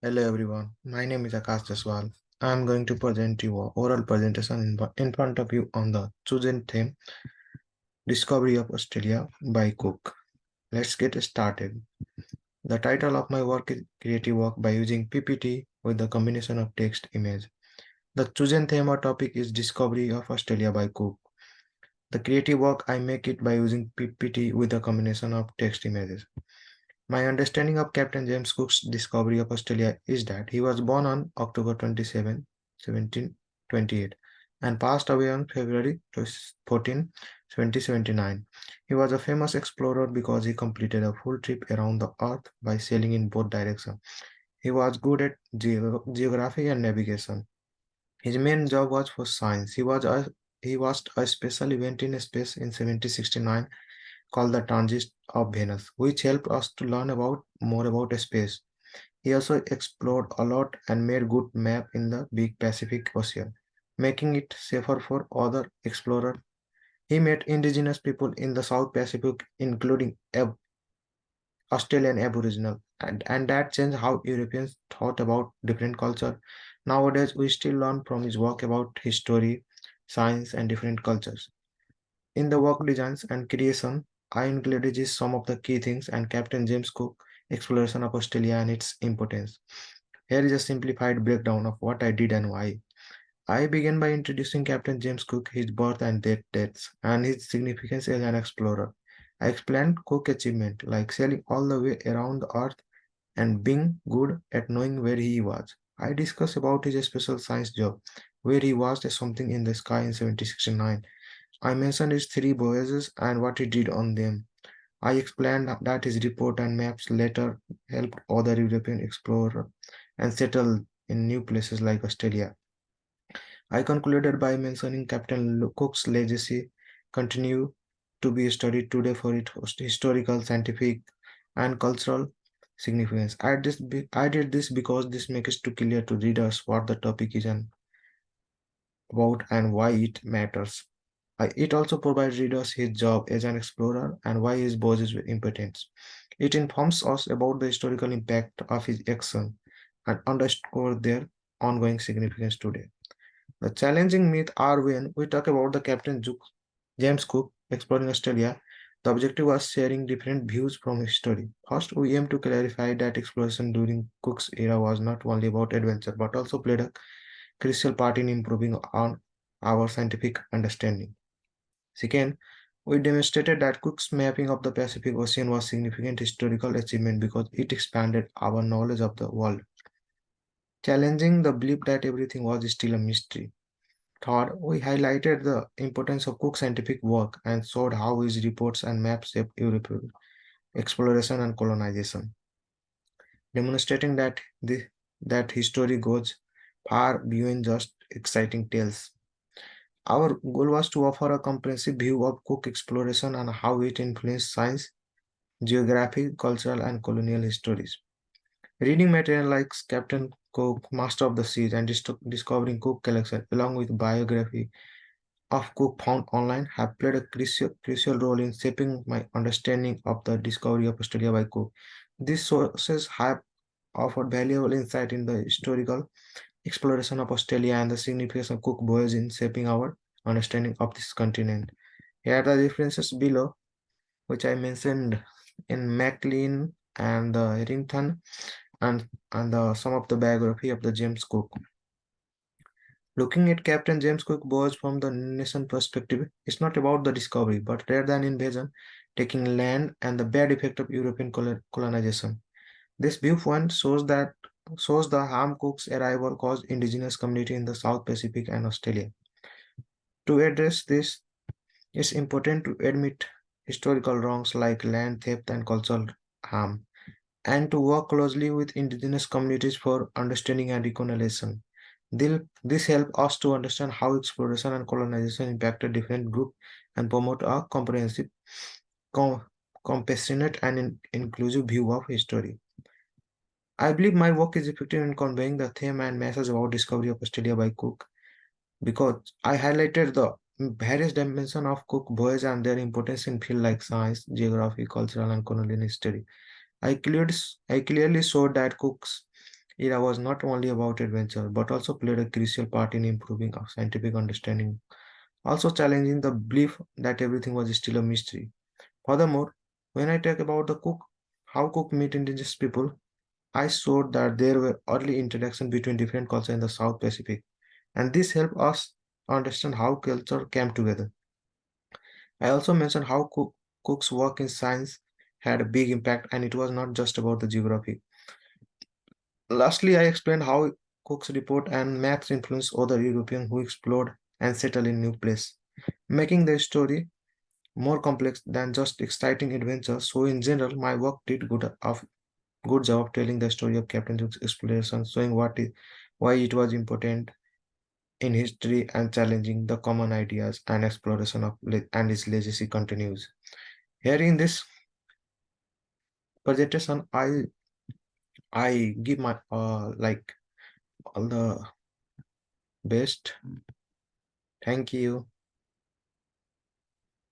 Hello everyone, my name is Akash Jaswal. I am going to present you a oral presentation in front of you on the chosen theme Discovery of Australia by Cook. Let's get started. The title of my work is Creative Work by using PPT with the combination of text image. The chosen theme or topic is Discovery of Australia by Cook. The creative work I make it by using PPT with a combination of text images. My understanding of Captain James Cook's discovery of Australia is that he was born on October 27, 1728 and passed away on February 14, 1779. He was a famous explorer because he completed a full trip around the earth by sailing in both directions. He was good at geography and navigation. His main job was for science. He was a special event in space in 1769 called the Transit of Venus, which helped us to learn more about space. He also explored a lot and made good map in the big Pacific Ocean, making it safer for other explorers. He met indigenous people in the South Pacific, including Australian Aboriginal, and that changed how Europeans thought about different culture. Nowadays, we still learn from his work about history, science, and different cultures. In the work designs and creation, I included just some of the key things and Captain James Cook exploration of Australia and its importance. Here is a simplified breakdown of what I did and why. I began by introducing Captain James Cook, his birth and dates, and his significance as an explorer. I explained Cook's achievement, like sailing all the way around the earth and being good at knowing where he was. I discussed about his special science job, where he watched something in the sky in 1769. I mentioned his three voyages and what he did on them. I explained that his report and maps later helped other European explorers and settle in new places like Australia. I concluded by mentioning Captain Cook's legacy continue to be studied today for its historical, scientific, and cultural significance. I did this because this makes it too clear to readers what the topic is and about and why it matters. It also provides readers his job as an explorer and why his boss is important. It informs us about the historical impact of his action and underscore their ongoing significance today. The challenging myth are when we talk about the James Cook exploring Australia, the objective was sharing different views from history. First, we aim to clarify that exploration during Cook's era was not only about adventure but also played a crucial part in improving on our scientific understanding. Second, we demonstrated that Cook's mapping of the Pacific Ocean was a significant historical achievement because it expanded our knowledge of the world, challenging the belief that everything was still a mystery. Third, we highlighted the importance of Cook's scientific work and showed how his reports and maps shaped European exploration and colonization, demonstrating that history goes far beyond just exciting tales. Our goal was to offer a comprehensive view of Cook exploration and how it influenced science, geography, cultural, and colonial histories. Reading material like Captain Cook, Master of the Seas, and Discovering Cook Collection, along with biography of Cook found online, have played a crucial role in shaping my understanding of the discovery of Australia by Cook. These sources have offered valuable insight in the historical exploration of Australia and the significance of Cook voyage in shaping our understanding of this continent. Here are the references below, which I mentioned in MacLean and Harrington and some of the biography of the James Cook. Looking at Captain James Cook voyage from the nation perspective, it's not about the discovery, but rather an invasion, taking land and the bad effect of European colonization. This viewpoint shows the harm Cook's arrival caused indigenous community in the South Pacific and Australia. To address this, it's important to admit historical wrongs like land theft and cultural harm, and to work closely with indigenous communities for understanding and reconciliation. This helps us to understand how exploration and colonization impacted different groups and promote a comprehensive, com- compassionate, and inclusive view of history. I believe my work is effective in conveying the theme and message about discovery of Australia by Cook because I highlighted the various dimensions of Cook voyage and their importance in fields like science, geography, cultural, and colonial history. I clearly showed that Cook's era was not only about adventure but also played a crucial part in improving our scientific understanding, also challenging the belief that everything was still a mystery. Furthermore, when I talk about how Cook meet indigenous people, I showed that there were early interactions between different cultures in the South Pacific, and this helped us understand how culture came together. I also mentioned how Cook's work in science had a big impact, and it was not just about the geography. Lastly, I explained how Cook's report and maps influenced other Europeans who explored and settled in new places, making the story more complex than just exciting adventures. So, in general, my work did good job of telling the story of Captain Cook's exploration, showing why it was important in history and challenging the common ideas and exploration and its legacy continues. Here in this presentation, I give my like all the best. Thank you.